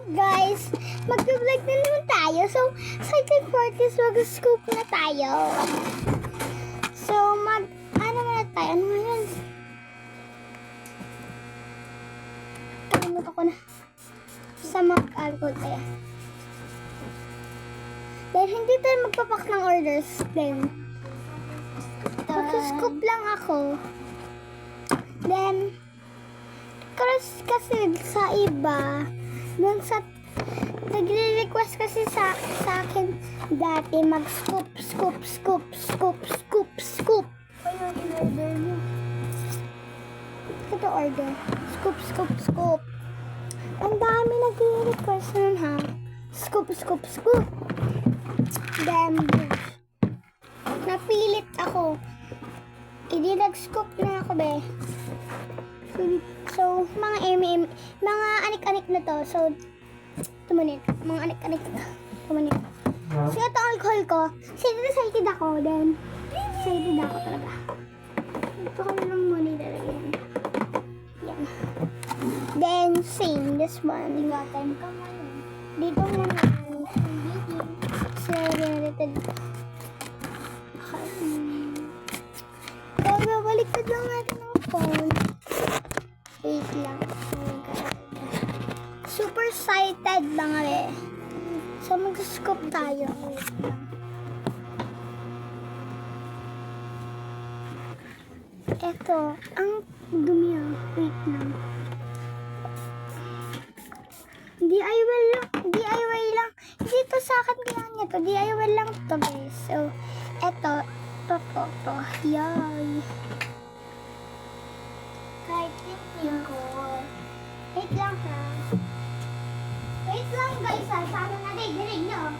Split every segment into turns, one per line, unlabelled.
Guys, mag-vlog na naman tayo. So, excited for this, mag-scoop na tayo. So, ano muna tayo? Ano nga yun? Kalimutan ko na. Sa mag-alcohol tayo. Dahil hindi tayo magpapak ng orders din. Mag-scoop lang ako. Then, kasi sa iba, dun sa nagre-request kasi sa akin dati mag-scoop. Ano in-order mo? Ito order. Scoop. Ang dami nagre-request nun ha. Scoop. Then, napilit ako. Hindi nag-scoop na ako be. So, mga mga anik-anik na to. So, tumunit. Mga anik-anik na. Tumunit. So, ito alcohol ko. Excited ako. Then, excited ako talaga. Ito ko na lang muna ilalagyan. Yan. Then, same. This one.
Ingatan ka ngayon.
Dito muna. Related. So, babaliktad lang natin ang phone. Wait lang. Super excited mga be. So, mag-scoop tayo. Eto, ang dumi ah. Wait lang. DIY lang. Dito sa akin kailangan nito. DIY lang to guys. So, eto. To. Yay.
Kahit yung ko.
Wait lang ha. Wait lang guys ha. Sana narinig nyo.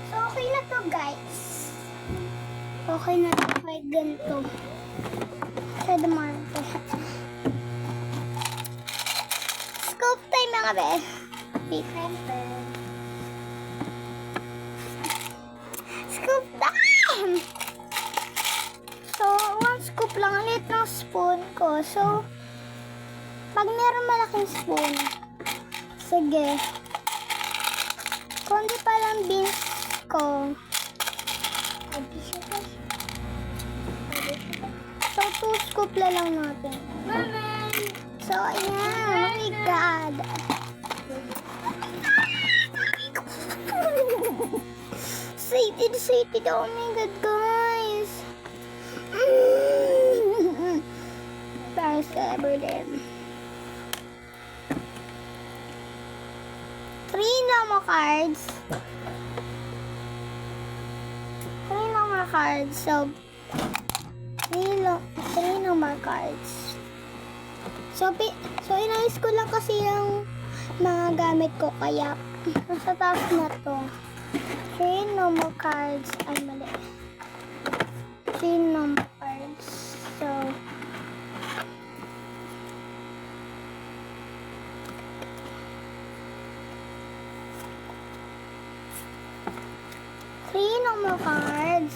So, okay na to guys. Okay na to kahit ganito. Sa demarte. Scoop time mga be. Scoop time! So, one scoop lang. Ulit ng spoon ko. So, pag meron malaking spoon, sige. Kundi pa lang beans ko. So, 2 scoop na lang natin. So, ayan. Oh my God. Excited. Oh my God, guys. Best ever then. 3 normal cards. So, 3 normal cards. So, inayos ko lang kasi yung mga gamit ko. Kaya, nasa taas na to. 3 normal cards. Ay, mali. 3 normal cards. So, normal cards.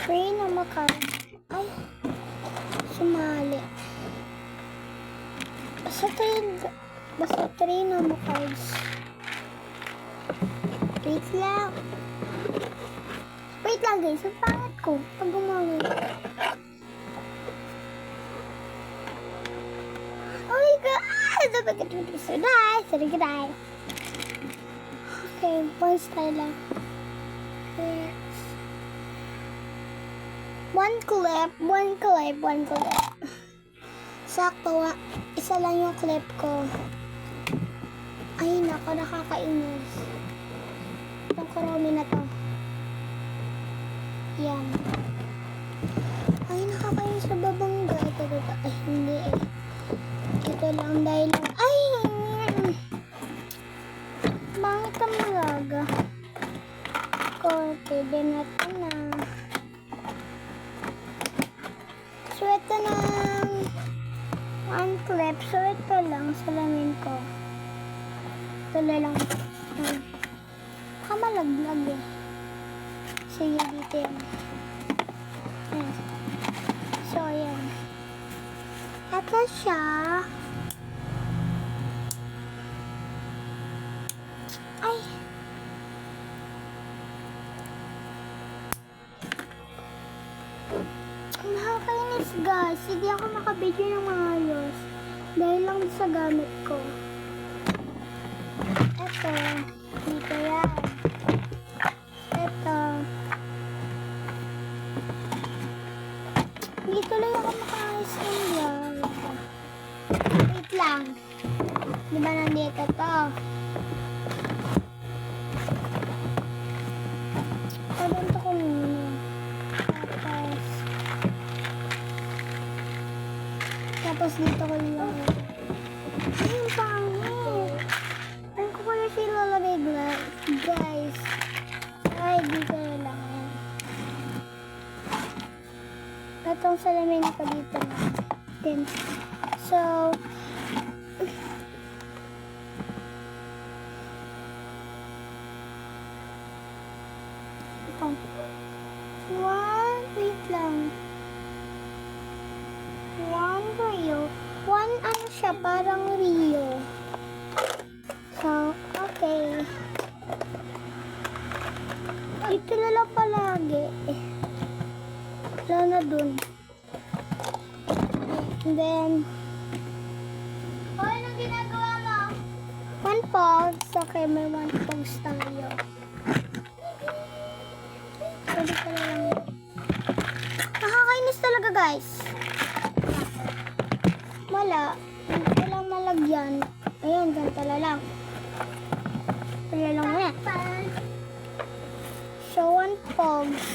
Three normal cards. Ay, sumali. Basta 3 normal cards. Wait lang guys, ang pangat ko pag gumawin. Oh my God! Sarigay. Okay, one style lang. One clip. Sakto, isa lang yung clip ko. Ay, nako, nakakainis. Itong karami na to. Yan. Ay, nakakainis sa babangga. Ito. Ay, hindi eh. Ito lang dahil lang. Ay! Bangit ang malaga. Pwede na ito na. So, ito na one clip. So, ito lang salamin ko. Ito na lang. Baka malaglag eh. Sige, dito yan. Ayan. So, ayan. Ito siya. Ay! Nakakainis guys. Hindi ako makabidyo ng maayos. Dahil lang sa gamit ko. Ito. Dito yan. Ito. Dito lang ako makaayos ng yan. Wait lang. Di ba nandito to? Paganto ko muna. Tapos dito ko lang. Ay, yung pangit. Ano ko pala siya lalagay, guys? Ay, dito na lang. Itong salamin ko dito na. Then, so, ito. Wait lang. One Rio. One ano siya, parang Rio. So, okay. Ito na lang palagi. Wala na dun. And then,
Anong ginagawa mo?
one pogs. Okay, may one pogs tayo. Pwede ka na lang. Nakakainis talaga, guys. Wala. Hindi ko lang malagyan. Ayan, ganito na lang. Wala lang na. So, one pogs.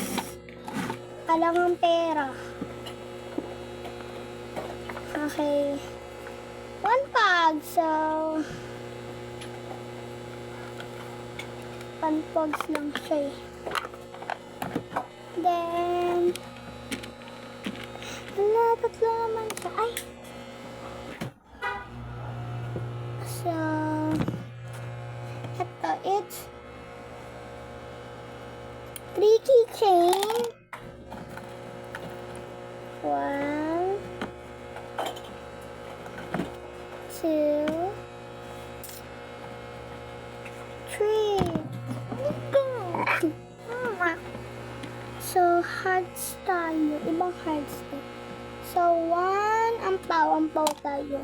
Alang ang pera. Okay. One pog. So, one pogs lang siya eh. Then, wala, tatlo naman siya. Ay! So, ito, it's 3 keychain. 1, 2, 3. So, hearts tayo. Ibang hearts tayo. So, 1, ampaw tayo.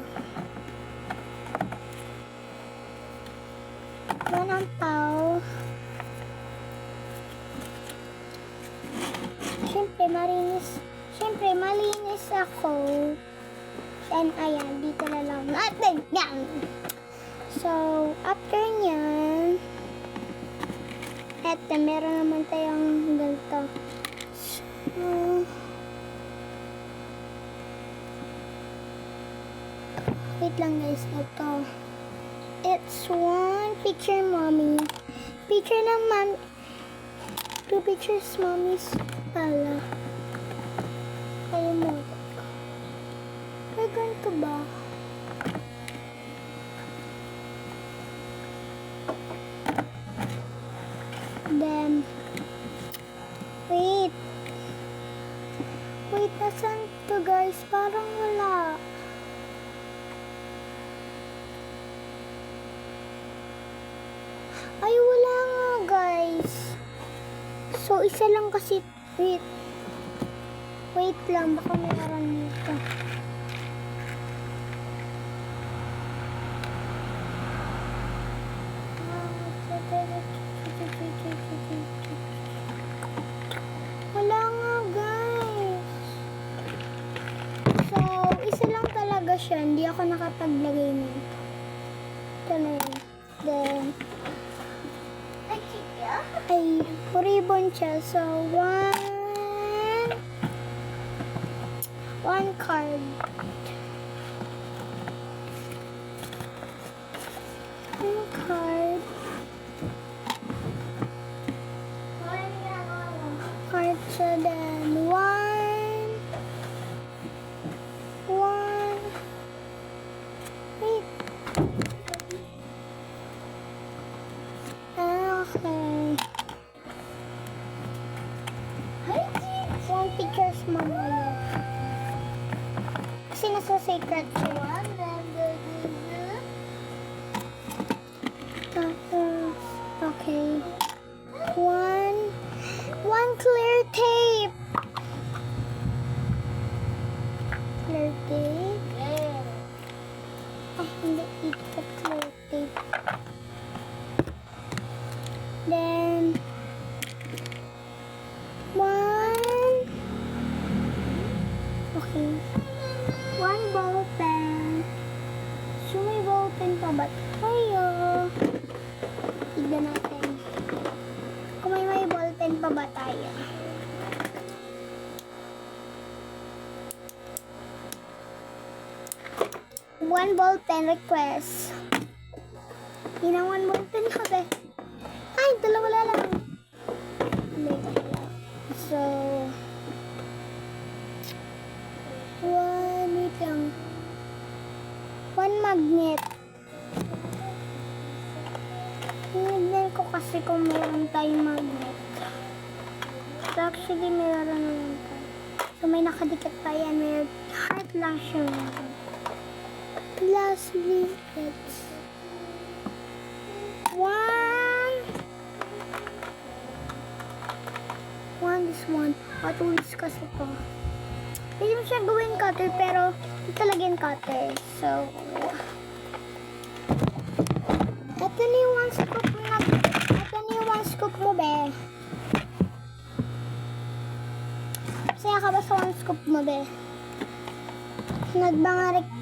1 ampaw. Siyempre, malinis ako. And, ayan, dito na lang natin. Yan. So, after nyan, eto, meron naman tayong ganito. So, wait lang guys, ito. It's one picture mommy. Picture ng mommy. 2 pictures mommies pala. Kalimutan ko. Ay, ganito ba? Then, wait. Wait, nasan to guys? Parang wala. Ay, wala nga guys. So, isa lang kasi. Wait. Wait lang, baka meron dito. Wala nga guys. So, isa lang talaga siya. Hindi ako nakapaglagay nito. Ito na yan. Then,
Ay, chica.
ay, ribbon siya. So, one card. One card.
Wala na ginagawa mo.
Card siya. Then, one. Wait. Okay.
Ay, chica.
One pictures mo ngayon. Kasi nasa secret siya.
One, then the
Tapos, okay. One clear tape. Clear tape.
Yeah.
Ah, hindi. Ito clear tape. Then, okay. One ball pen. So, may ball pen pa ba tayo? Tignan natin. Kung may ball pen pa ba tayo? One ball pen request. Yun ang one ball pen ko, be. Ay, dalawa lang. Hindi, dalawa. So, wait lang. One magnet. Tingnan ko kasi kung meron tayong magnet. So, actually, meron naman tayo. So, may nakadikit pa yan. May heart lang siya. Lastly, it's this one. Patulis kasi to. Pwede mo siya gawin cutter, pero ito talaga yung cutter. So, ito na yung one scoop mo na. Ito na yung one scoop mo, be. Masaya ka ba sa one scoop mo, be?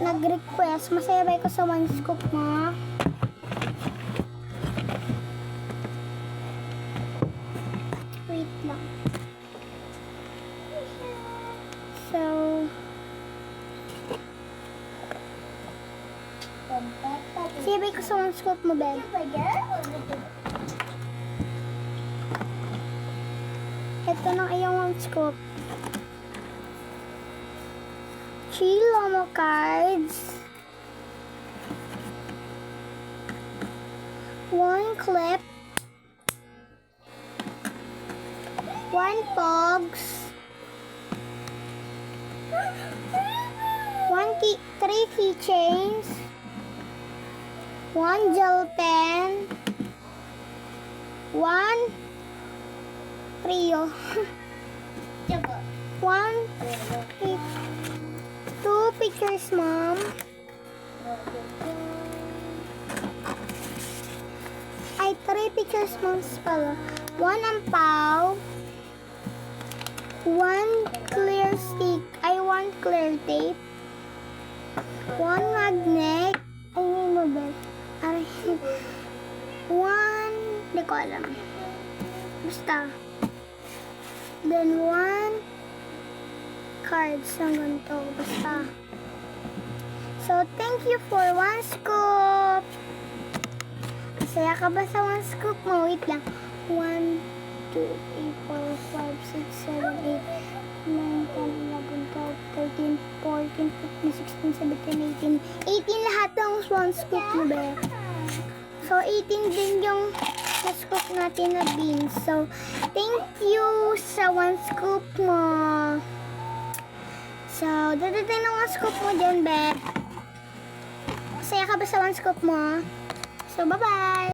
Nag-request. Masaya ba ko sa one scoop mo? Wait lang. So, sibay ko sa one scoop mo, Ben. Ito na iyong one scoop. 3 Lomo cards. 1 clip. 1 pogs. 3 keychains. 1 gel pen. 1 Trio. 2 pictures, Mom. Ay, 3 pictures, Moms pala. 1 ampaw. 1 clear stick. Ay, 1 clear tape. 1 magnet. Ay, may mobile. Ay, 1, hindi ko alam. Basta. Then, 1 cards ng ganito. Basta. So, thank you for one scoop. Masaya ka ba sa one scoop mo? Wait lang. 1, 2, 3, 4, 5, 6, 7, 8, 9, 10, 11, 12, 13, 14, 15, 16, 17, 18. 18 lahat ng one scoop mo, be. So, 18 din yung scoop natin na beans. So, thank you sa one scoop mo. So, dadating ng one scoop mo dyan, be. Masaya ka ba sa one scoop mo? So, bye-bye!